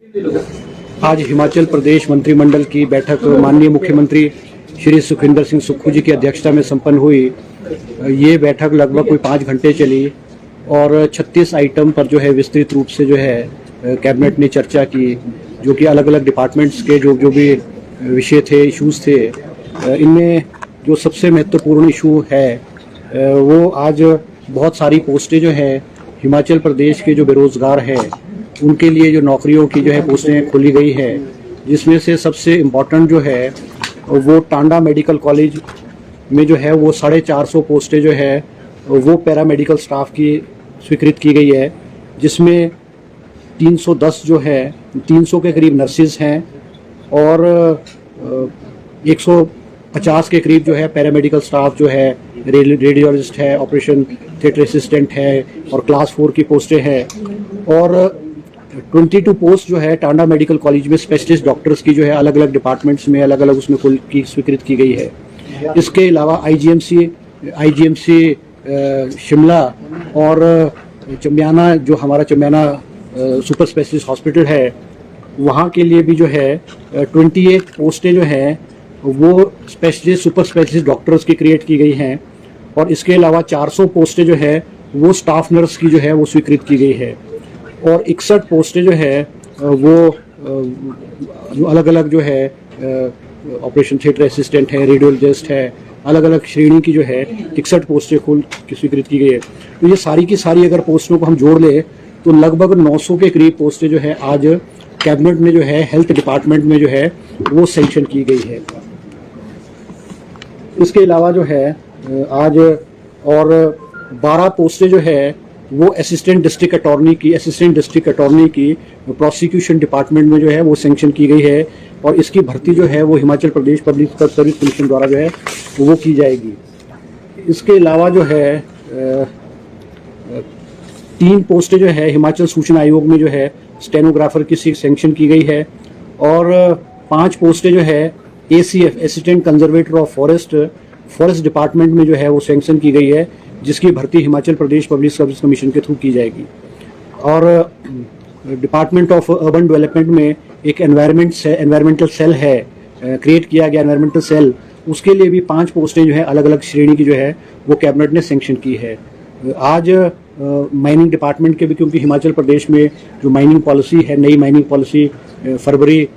आज हिमाचल प्रदेश मंत्रिमंडल की बैठक माननीय मुख्यमंत्री श्री सुखविंदर सिंह सुक्खू जी की अध्यक्षता में संपन्न हुई। ये बैठक लगभग कोई 5 घंटे चली और 36 आइटम पर जो है विस्तृत रूप से जो है कैबिनेट ने चर्चा की, जो कि अलग अलग डिपार्टमेंट्स के जो भी विषय थे, इश्यूज थे। इनमें जो सबसे महत्वपूर्ण इशू है वो आज बहुत सारी पोस्टें जो हैं हिमाचल प्रदेश के जो बेरोज़गार हैं उनके लिए जो नौकरियों की जो है पोस्टें खोली गई है, जिसमें से सबसे इम्पॉर्टेंट जो है वो टांडा मेडिकल कॉलेज में जो है वो 450 पोस्टें जो है वो पैरामेडिकल स्टाफ की स्वीकृत की गई है, जिसमें 310 जो है 300 के करीब नर्सिस हैं और 150 के करीब जो है पैरामेडिकल स्टाफ जो है रेडियोलॉजिस्ट है, ऑपरेशन थिएटर असिस्टेंट है और क्लास 4 की पोस्टें हैं। और 22 पोस्ट जो है टांडा मेडिकल कॉलेज में स्पेशलिस्ट डॉक्टर्स की जो है अलग अलग डिपार्टमेंट्स में अलग अलग उसमें की स्वीकृत की गई है। इसके अलावा आईजीएमसी शिमला और चम्याना, जो हमारा चम्याना सुपर स्पेशलिस्ट हॉस्पिटल है, वहाँ के लिए भी जो है 28 पोस्टें जो हैं वो स्पेशलिस्ट सुपर स्पेशलिस्ट डॉक्टर्स की क्रिएट की गई हैं। और इसके अलावा 400 पोस्टें जो है वो स्टाफ नर्स की जो है वो स्वीकृत की गई है और 61 पोस्टें जो है वो जो अलग अलग जो है ऑपरेशन थिएटर असिस्टेंट है, रेडियोलॉजिस्ट है, अलग अलग श्रेणी की जो है 61 पोस्टें स्वीकृत की गई है। तो ये सारी की सारी अगर पोस्टों को हम जोड़ ले तो लगभग 900 के करीब पोस्टें जो है आज कैबिनेट में जो है हेल्थ डिपार्टमेंट में जो है वो सैंक्शन की गई है। इसके अलावा जो है आज और 12 पोस्टें जो है वो असिस्टेंट डिस्ट्रिक्ट अटॉर्नी की प्रोसिक्यूशन डिपार्टमेंट में जो है वो सैंक्शन की गई है और इसकी भर्ती जो है वो Himachal Pradesh public service commission द्वारा जो है वो की जाएगी। इसके अलावा जो है 3 पोस्टें जो है हिमाचल सूचना आयोग में जो है स्टेनोग्राफर की सैंक्शन की गई है और 5 पोस्टें जो है ACF assistant conservator of forest department में जो है वो सैंक्शन की गई है, जिसकी भर्ती Himachal Pradesh public service commission के थ्रू की जाएगी। और डिपार्टमेंट ऑफ अर्बन डेवलपमेंट में एक एनवायरमेंटल सेल है, क्रिएट किया गया एनवायरमेंटल सेल, उसके लिए भी 5 पोस्टें जो है अलग अलग श्रेणी की जो है वो कैबिनेट ने सैंक्शन की है। आज माइनिंग डिपार्टमेंट के भी, क्योंकि हिमाचल प्रदेश में जो माइनिंग पॉलिसी है, नई माइनिंग पॉलिसी फरवरी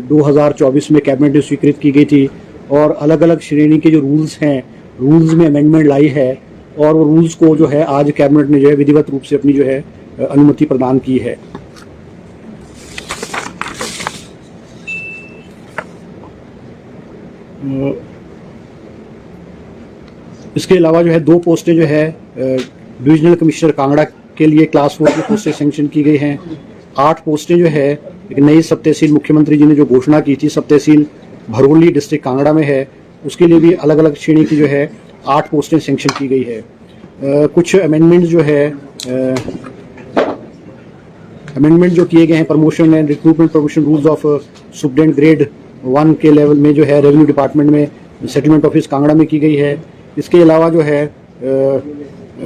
2024 में कैबिनेट ने स्वीकृत की गई थी और अलग अलग श्रेणी के जो रूल्स हैं, रूल्स में अमेंडमेंट लाई है और वो रूल्स को जो है आज कैबिनेट ने जो है विधिवत रूप से अपनी जो है अनुमति प्रदान की है। इसके अलावा जो है 2 पोस्टें जो है डिविजनल कमिश्नर कांगड़ा के लिए क्लास 4 की पोस्टें सैंक्शन की गई हैं। 8 पोस्टें जो है एक नई सब तहसील मुख्यमंत्री जी ने जो घोषणा की थी, सब तहसील भरोली डिस्ट्रिक्ट कांगड़ा में है, उसके लिए भी अलग अलग श्रेणी की जो है 8 पोस्टें सैंक्शन की गई है। कुछ अमेंडमेंट जो है अमेंडमेंट जो किए गए हैं promotion and recruitment promotion rules of superintendent grade 1 के लेवल में जो है रेवेन्यू डिपार्टमेंट में सेटलमेंट ऑफिस कांगड़ा में की गई है। इसके अलावा जो है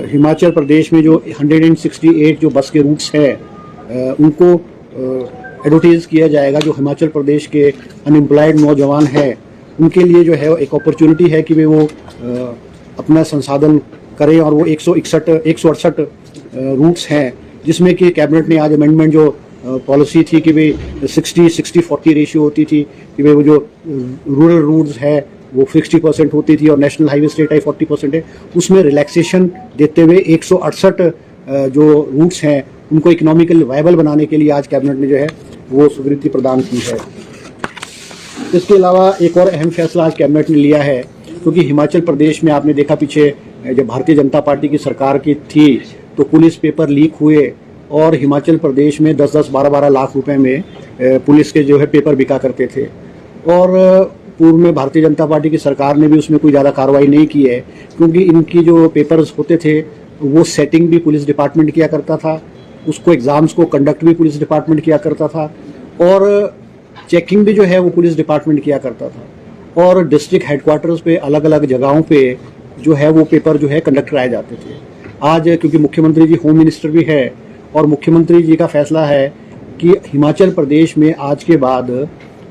हिमाचल प्रदेश में जो 168 जो बस के रूट्स हैं उनको एडवर्टाइज किया जाएगा। जो हिमाचल प्रदेश के अनएम्प्लॉयड नौजवान हैं उनके लिए जो है एक अपॉर्चुनिटी है कि वे वो अपना संसाधन करें और वो 168 रूट्स हैं, जिसमें कि कैबिनेट ने आज अमेंडमेंट जो पॉलिसी थी कि भाई 60-40 रेशियो होती थी कि भाई वो जो रूरल रूट्स है वो 60% होती थी और नेशनल हाईवे स्टेट हाई 40% है, उसमें रिलैक्सेशन देते हुए 168 जो रूट्स हैं उनको इकोनॉमिकल वायबल बनाने के लिए आज कैबिनेट ने जो है वो स्वीकृति प्रदान की है। इसके अलावा एक और अहम फैसला आज कैबिनेट ने लिया है, क्योंकि हिमाचल प्रदेश में आपने देखा पीछे जब भारतीय जनता पार्टी की सरकार की थी तो पुलिस पेपर लीक हुए और हिमाचल प्रदेश में 10-10, 12-12 लाख रुपए में पुलिस के जो है पेपर बिका करते थे और पूर्व में भारतीय जनता पार्टी की सरकार ने भी उसमें कोई ज़्यादा कार्रवाई नहीं की है, क्योंकि इनकी जो पेपर्स होते थे वो सेटिंग भी पुलिस डिपार्टमेंट किया करता था, उसको एग्ज़ाम्स को कंडक्ट भी पुलिस डिपार्टमेंट किया करता था और चेकिंग भी जो है वो पुलिस डिपार्टमेंट किया करता था और डिस्ट्रिक्ट हेडक्वार्टर्स पे अलग अलग जगहों पे जो है वो पेपर जो है कंडक्ट कराए जाते थे। आज क्योंकि मुख्यमंत्री जी होम मिनिस्टर भी है और मुख्यमंत्री जी का फैसला है कि हिमाचल प्रदेश में आज के बाद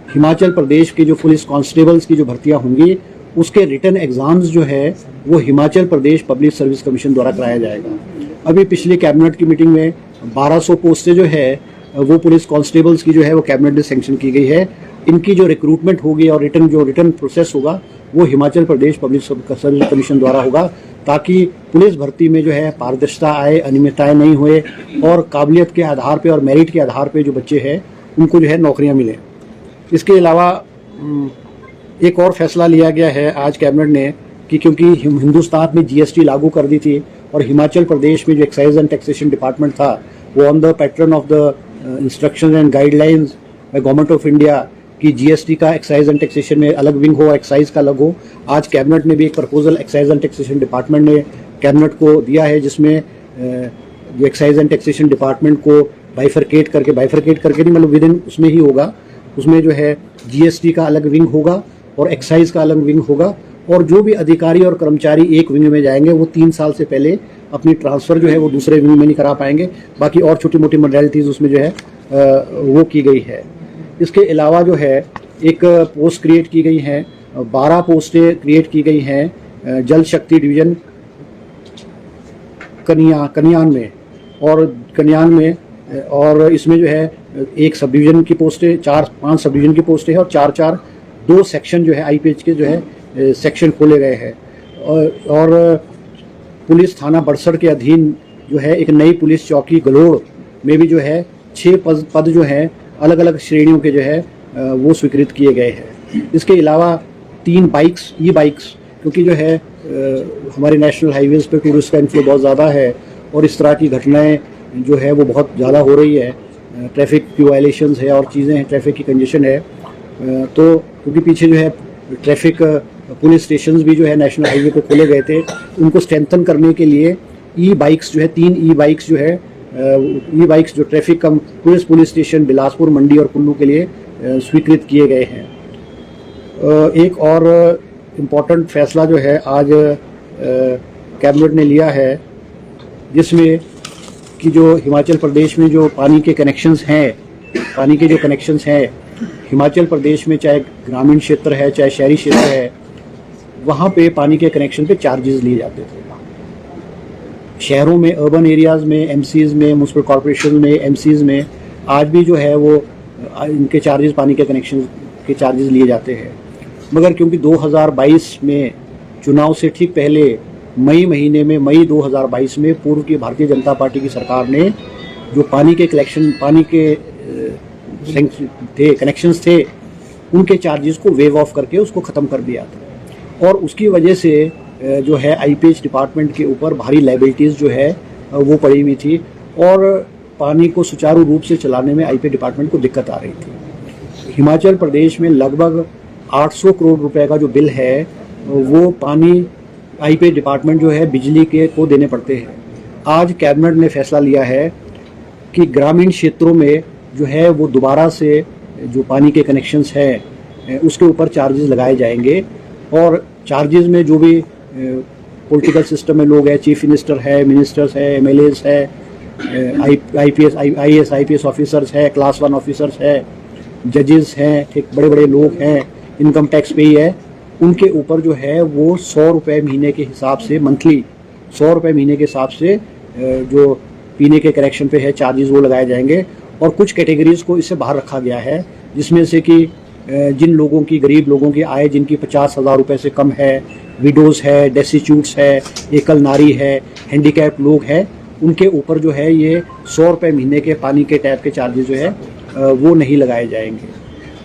हिमाचल प्रदेश के जो पुलिस कांस्टेबल्स की जो भर्तियां होंगी उसके रिटन एग्ज़ाम्स जो है वो Himachal Pradesh public service commission द्वारा कराया जाएगा। अभी पिछली कैबिनेट की मीटिंग में 1200 पोस्टें जो है वो पुलिस कांस्टेबल्स की जो है वो कैबिनेट ने सैंक्शन की गई है। इनकी जो रिक्रूटमेंट होगी और रिटर्न प्रोसेस होगा वो Himachal Pradesh public service commission द्वारा होगा, ताकि पुलिस भर्ती में जो है पारदर्शिता आए, अनियमितताएं नहीं हुए और काबिलियत के आधार पे और मेरिट के आधार पे जो बच्चे हैं उनको जो है नौकरियां मिलें। इसके अलावा एक और फैसला लिया गया है आज कैबिनेट ने कि क्योंकि हिंदुस्तान में जीएसटी लागू कर दी थी और हिमाचल प्रदेश में जो एक्साइज एंड टैक्सेशन डिपार्टमेंट था वो on the pattern of the instruction and guidelines by government of India कि जीएसटी का एक्साइज एंड टैक्सेशन में अलग विंग हो, एक्साइज का अलग हो। आज कैबिनेट ने भी एक proposal excise and taxation department ने कैबिनेट को दिया है, जिसमें जो एक्साइज एंड टैक्सेशन डिपार्टमेंट को बाइफरकेट करके नहीं मतलब विद इन उसमें ही होगा, उसमें जो है जीएसटी का अलग विंग होगा और एक्साइज का अलग विंग होगा और जो भी अधिकारी और कर्मचारी एक विंग में जाएंगे वो 3 साल से पहले अपनी ट्रांसफ़र जो है वो दूसरे विंग में नहीं करा पाएंगे। बाकी और छोटी मोटी मॉडलिटीज़ उसमें जो है वो की गई है। इसके अलावा जो है एक पोस्ट क्रिएट की गई हैं, 12 पोस्टें क्रिएट की गई हैं जल शक्ति डिवीज़न कन्यान में और इसमें जो है एक सब डिवीज़न की पोस्टें 4-5 सब डिवीज़न की पोस्टें हैं और 4-4 2 सेक्शन जो है आईपीएच के जो है सेक्शन खोले गए हैं और पुलिस थाना बड़सर के अधीन जो है एक नई पुलिस चौकी गलोड़ में भी जो है 6 पद जो हैं अलग अलग श्रेणियों के जो है वो स्वीकृत किए गए हैं। इसके अलावा 3 बाइक्स ई बाइक्स क्योंकि जो है हमारे नेशनल हाईवेज़ पे टूरिस्ट का इन्फ्लो बहुत ज़्यादा है और इस तरह की घटनाएं जो है वो बहुत ज़्यादा हो रही है, ट्रैफिक की वायलेशंस है और चीज़ें हैं, ट्रैफिक की कंजेशन है, तो क्योंकि पीछे जो है ट्रैफिक पुलिस स्टेशंस भी जो है नेशनल हाईवे पे खोले गए थे, उनको स्ट्रेंथन करने के लिए ई बाइक्स जो है 3 ई बाइक्स जो है ई बाइक्स जो ट्रैफिक कम पुलिस स्टेशन बिलासपुर, मंडी और कुल्लू के लिए स्वीकृत किए गए हैं। एक और इम्पॉर्टेंट फैसला जो है आज कैबिनेट ने लिया है जिसमें कि जो हिमाचल प्रदेश में जो पानी के कनेक्शंस हैं हिमाचल प्रदेश में चाहे ग्रामीण क्षेत्र है चाहे शहरी क्षेत्र है वहाँ पे पानी के कनेक्शन पे चार्जेस लिए जाते थे। शहरों में, अर्बन एरियाज़ में, एमसीज़ में, म्यूनसिपल कॉरपोरेशन में, एमसीज़ में आज भी जो है वो इनके चार्जेस, पानी के कनेक्शन के चार्जेस लिए जाते हैं। मगर क्योंकि 2022 में चुनाव से ठीक पहले मई 2022 में पूर्व की भारतीय जनता पार्टी की सरकार ने जो पानी के कनेक्शंस थे उनके चार्जेस को वेव ऑफ करके उसको ख़त्म कर दिया था और उसकी वजह से जो है आईपीएच डिपार्टमेंट के ऊपर भारी लायबिलिटीज़ जो है वो पड़ी हुई थी और पानी को सुचारू रूप से चलाने में आईपीएच डिपार्टमेंट को दिक्कत आ रही थी। हिमाचल प्रदेश में लगभग 800 करोड़ रुपए का जो बिल है वो पानी आईपीएच डिपार्टमेंट जो है बिजली के को देने पड़ते हैं। आज कैबिनेट ने फैसला लिया है कि ग्रामीण क्षेत्रों में जो है वो दोबारा से जो पानी के कनेक्शंस हैं उसके ऊपर चार्जेस लगाए जाएंगे और चार्जेस में जो भी पॉलिटिकल सिस्टम में लोग हैं, चीफ मिनिस्टर है, मिनिस्टर्स है, एमएलएस है, आईएएस ऑफिसर्स है, क्लास 1 ऑफिसर्स है, जजेस हैं, ठीक बड़े बड़े लोग हैं, इनकम टैक्स पे ही है, उनके ऊपर जो है वो 100 रुपये महीने के हिसाब से मंथली 100 रुपये महीने के हिसाब से जो पीने के कनेक्शन पे है चार्जेस वो लगाए जाएंगे। और कुछ कैटेगरीज़ को इससे बाहर रखा गया है जिसमें से कि जिन लोगों की, गरीब लोगों की आय जिनकी 50,000 रुपये से कम है, विडोज़ है, डेस्टिट्यूट्स है, एकल नारी है, हैंडीकैप लोग हैं, उनके ऊपर जो है ये 100 रुपये महीने के पानी के टैप के चार्जेस जो है वो नहीं लगाए जाएंगे।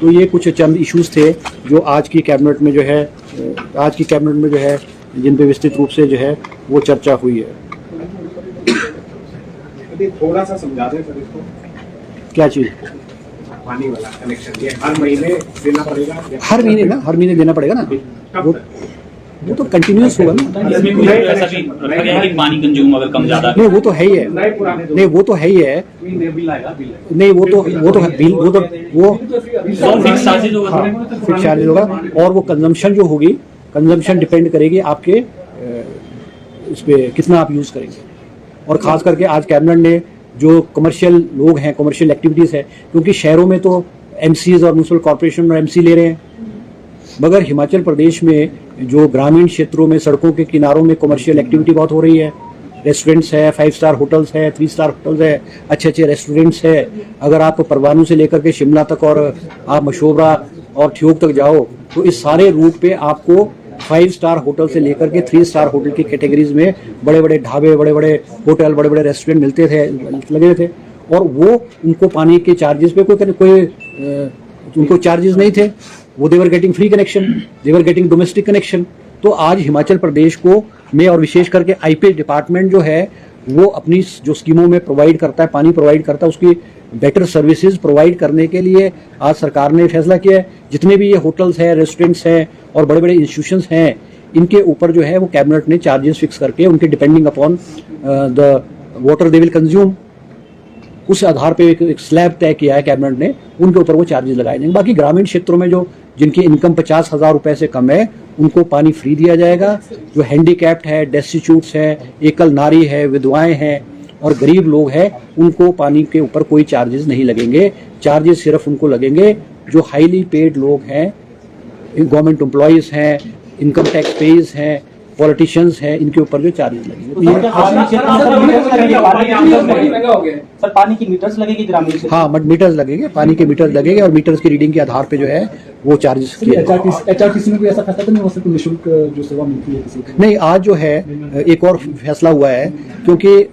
तो ये कुछ चंद इश्यूज़ थे जो आज की कैबिनेट में जो है जिन पे विस्तृत रूप से जो है वो चर्चा हुई है। थोड़ा सा समझा दें सर इसको। क्या चीज़? पानी वाला कनेक्शन ये हर महीने देना पड़ेगा? हर महीने देना पड़ेगा ना, वो तो कंटिन्यूस होगा ना। इसमें कोई ऐसा भी रखा गया है कि पानी कंज्यूम अगर कम ज्यादा नहीं वो तो है ही है, नहीं वो तो है ही है, नहीं वो तो बिल वो फिक्स चार्जेज होगा, फिक्स चार्जेज होगा और वो कंजम्पशन जो होगी, कंजम्पशन डिपेंड करेगी आपके इस पे कितना आप यूज़ करेंगे। और ख़ास करके आज कैबिनेट ने जो कमर्शियल लोग हैं, कमर्शियल एक्टिविटीज़ है, क्योंकि शहरों में तो एमसीज और म्यूनसिपल कॉरपोरेशन और एमसी ले रहे हैं, मगर हिमाचल प्रदेश में जो ग्रामीण क्षेत्रों में सड़कों के किनारों में कमर्शियल एक्टिविटी बहुत हो रही है। रेस्टोरेंट्स है, 5 स्टार होटल्स है, 3 स्टार होटल्स है, अच्छे अच्छे रेस्टोरेंट्स है। अगर आप परवाणू से लेकर के शिमला तक और आप मशोबरा और ठियोग तक जाओ तो इस सारे रूट पे आपको 5 स्टार होटल से लेकर के 3 स्टार होटल की कैटेगरीज में बड़े बड़े ढाबे, बड़े बड़े होटल, बड़े बड़े रेस्टोरेंट मिलते थे, लगे थे, और वो उनको पानी के चार्जेस पे कोई उनको चार्जेस नहीं थे। वो देवर गेटिंग फ्री कनेक्शन, देवर गेटिंग डोमेस्टिक कनेक्शन। तो आज हिमाचल प्रदेश को में और विशेष करके आईपी डिपार्टमेंट जो है वो अपनी जो स्कीमों में प्रोवाइड करता है, पानी प्रोवाइड करता है, उसकी बेटर सर्विसेज प्रोवाइड करने के लिए आज सरकार ने फैसला किया है। जितने भी ये होटल्स हैं, रेस्टोरेंट्स हैं और बड़े बड़े इंस्टीट्यूशंस हैं, इनके ऊपर जो है वो कैबिनेट ने चार्जेस फिक्स करके उनके depending upon the water they will consume, उस आधार पे एक स्लैब तय किया है कैबिनेट ने, उनके ऊपर वो चार्जेस लगाए जाएंगे। बाकी ग्रामीण क्षेत्रों में जो जिनकी इनकम 50,000 रुपए से कम है उनको पानी फ्री दिया जाएगा। जो हैंडीकैप्ड है, डेस्टिट्यूट्स है, एकल नारी है, विधवाएं हैं और गरीब लोग हैं, उनको पानी के ऊपर कोई चार्जेस नहीं लगेंगे। चार्जेस सिर्फ उनको लगेंगे जो हाईली पेड लोग हैं, गवर्नमेंट एम्प्लॉयज हैं, इनकम टैक्स पेज हैं, पॉलिटिशियंस हैं, इनके ऊपर जो चार्जेस लगेंगे। तो ये सर पानी की मीटर्स लगेगी ग्रामीण क्षेत्र? हाँ, मीटर्स लगेंगे, पानी के मीटर्स लगेंगे और मीटर्स की रीडिंग के आधार पे जो है वो चार्जेस किए जाएंगे। एचआरटीसी में भी ऐसा फैसला तो नहीं हो सकता निःशुल्क जो सेवा मिलती है किसी को? नहीं, आज जो है एक और फैसला हुआ है, क्योंकि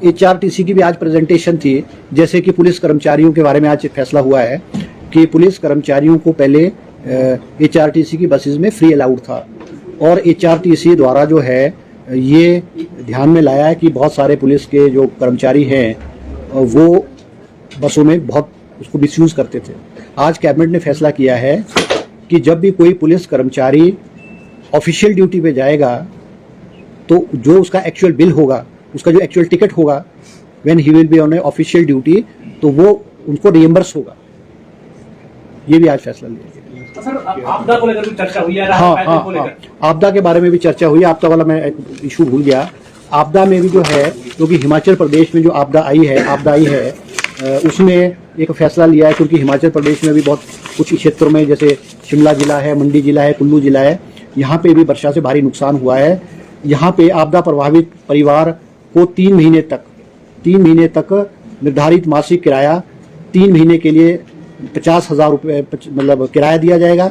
एचआरटीसी की भी आज प्रेजेंटेशन थी। जैसे कि पुलिस कर्मचारियों के बारे में आज फैसला हुआ है कि पुलिस कर्मचारियों को पहले एचआरटीसी की बसेस में फ्री अलाउड था, और एचआरटीसी द्वारा जो है ये ध्यान में लाया है कि बहुत सारे पुलिस के जो कर्मचारी हैं वो बसों में बहुत उसको मिसयूज़ करते थे। आज कैबिनेट ने फैसला किया है कि जब भी कोई पुलिस कर्मचारी ऑफिशियल ड्यूटी पे जाएगा तो जो उसका एक्चुअल बिल होगा, उसका जो एक्चुअल टिकट होगा, when he will be on A official duty, तो वो उनको रिएम्बर्स होगा। ये भी आज फैसला लिया गया। सर आपदा को लेकर भी चर्चा हुई है? हाँ, आपदा के बारे में भी चर्चा हुई है। आपदा वाला मैं इशू भूल गया। आपदा में भी जो है, क्योंकि हिमाचल प्रदेश में जो आपदा आई है उसमें एक फैसला लिया है, क्योंकि हिमाचल प्रदेश में भी बहुत कुछ क्षेत्रों में, जैसे शिमला जिला है, मंडी जिला है, कुल्लू जिला है, यहाँ पे भी वर्षा से भारी नुकसान हुआ है। यहाँ पे आपदा प्रभावित परिवार को 3 महीने तक निर्धारित मासिक किराया 3 महीने के लिए 50,000 रुपये मतलब किराया दिया जाएगा।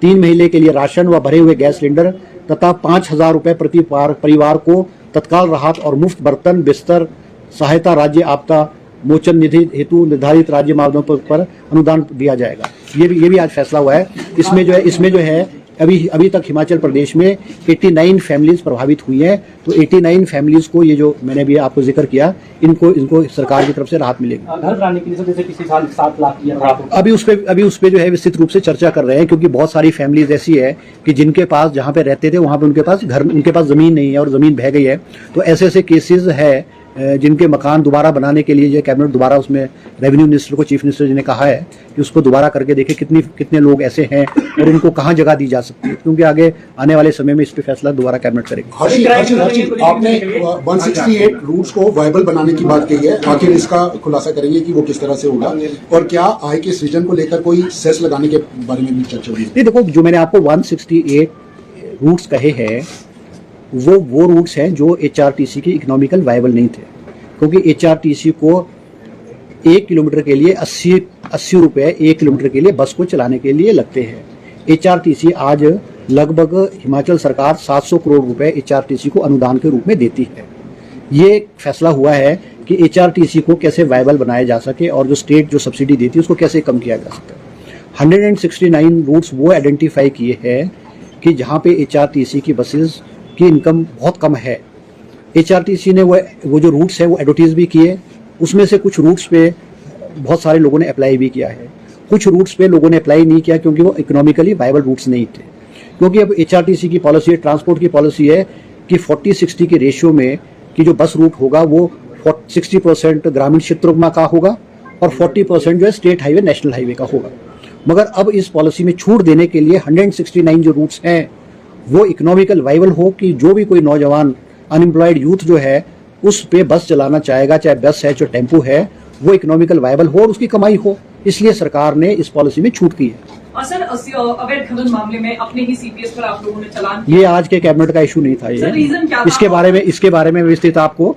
3 महीने के लिए राशन व भरे हुए गैस सिलेंडर तथा 5,000 रुपये प्रति परिवार को तत्काल राहत और मुफ्त बर्तन बिस्तर सहायता राज्य आपदा मोचन निधि हेतु निर्धारित राज्य मापदंडों पर अनुदान दिया जाएगा। ये भी आज फैसला हुआ है। इसमें जो है अभी तक हिमाचल प्रदेश में 89 फैमिलीज प्रभावित हुई हैं। तो 89 फैमिलीज को ये जो मैंने भी आपको जिक्र किया, इनको सरकार की तरफ से राहत मिलेगी। घर बनाने के लिए जैसे पिछले साल 7 लाख दिया था, अभी उस पे जो है विस्तृत रूप से चर्चा कर रहे हैं, क्योंकि बहुत सारी फैमिलीज ऐसी है कि जिनके पास जहाँ पे रहते थे वहाँ पे उनके पास जमीन नहीं है और जमीन बह गई है। तो ऐसे केसेस है जिनके मकान दोबारा बनाने के लिए जो कैबिनेट दोबारा उसमें रेवेन्यू मिनिस्टर को, चीफ मिनिस्टर जी ने कहा है कि उसको दोबारा करके देखे कितने लोग ऐसे हैं और उनको कहाँ जगह दी जा सकती है, क्योंकि आगे आने वाले समय में इस पे फैसला दोबारा कैबिनेट करेगी। आपने 168 रूट्स को वायबल बनाने की बात कही है, आखिर इसका खुलासा करेंगे कि वो किस तरह से होगा, और क्या आय के सृजन को लेकर कोई सेस लगाने के बारे में भी चर्चा हुई? नहीं, देखो, जो मैंने आपको 168 रूट्स कहे हैं वो रूट्स हैं जो एचआरटीसी की इकोनॉमिकल वायबल नहीं थे, क्योंकि एचआरटीसी को 1 किलोमीटर के लिए 80 रुपये 1 किलोमीटर के लिए बस को चलाने के लिए लगते हैं। एचआरटीसी आज लगभग हिमाचल सरकार 700 करोड़ रुपए एचआरटीसी को अनुदान के रूप में देती है। ये फैसला हुआ है कि एचआरटीसी को कैसे वायबल बनाया जा सके और जो स्टेट जो सब्सिडी देती है उसको कैसे कम किया जा सके। 169 रूट्स वो आइडेंटिफाई किए हैं कि जहाँ पे एचआरटीसी की बसेस की इनकम बहुत कम है। एचआरटीसी ने वो जो रूट्स हैं वो एडवर्टाइज भी किए। उसमें से कुछ रूट्स पे बहुत सारे लोगों ने अप्लाई भी किया है, कुछ रूट्स पे लोगों ने अप्लाई नहीं किया क्योंकि वो इकोनॉमिकली वायबल रूट्स नहीं थे। क्योंकि अब एचआरटीसी की पॉलिसी है, ट्रांसपोर्ट की पॉलिसी है कि 40-60 के रेशियो में कि जो बस रूट होगा वो 60% ग्रामीण क्षेत्रों का होगा और 40% जो है स्टेट हाईवे, नेशनल हाईवे का होगा। मगर अब इस पॉलिसी में छूट देने के लिए 169 जो रूट्स हैं वो इकोनॉमिकल वायबल हो, कि जो भी कोई नौजवान अनएम्प्लॉयड यूथ जो है उस पे बस चलाना चाहेगा, चाहे बस है चाहे टेम्पो है, वो इकोनॉमिकल वायबल हो और उसकी कमाई हो। इसलिए सरकार ने इस पॉलिसी में छूट की है। और सर अवैध खनन मामले में अपने ही सीपीएस पर आप लोगों ने चालान ये आज के कैबिनेट का इशू नहीं था। सर, रीजन क्या था? इसके बारे में विस्तृत आपको